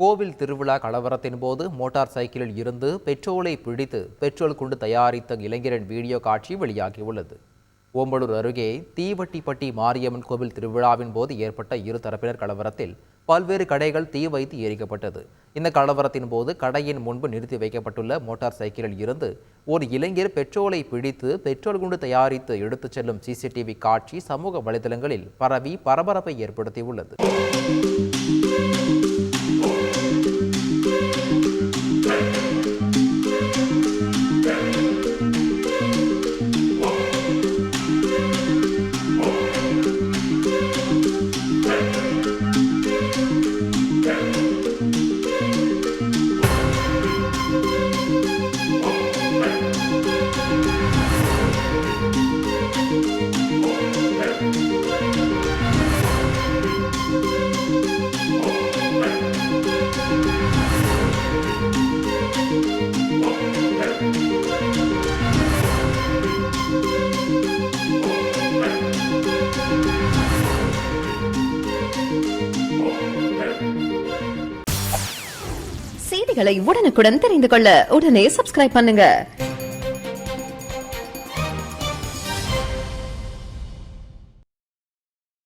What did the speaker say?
கோவில் திருவிழா கலவரத்தின் போது மோட்டார் சைக்கிளில் இருந்து பெட்ரோலை பிடித்து பெட்ரோல் குண்டு தயாரித்த இளைஞரின் வீடியோ காட்சி வெளியாகியுள்ளது. ஓம்பலூர் அருகே தீவட்டிப்பட்டி மாரியம்மன் கோவில் திருவிழாவின் போது ஏற்பட்ட இருதரப்பினர் கலவரத்தில் பல்வேறு கடைகள் தீ வைத்து எரிக்கப்பட்டது. இந்த கலவரத்தின் போது கடையின் முன்பு நிறுத்தி வைக்கப்பட்டுள்ள மோட்டார் சைக்கிளில் இருந்து ஒரு இளைஞர் பெட்ரோலை பிடித்து பெட்ரோல் குண்டு தயாரித்து எடுத்துச் செல்லும் சிசிடிவி காட்சி சமூக வலைதளங்களில் பரவி பரபரப்பை ஏற்படுத்தியுள்ளது. செய்திகளை உடனுக்குடன் தெரிந்து கொள்ள உடனே சப்ஸ்கிரைப் பண்ணுங்க.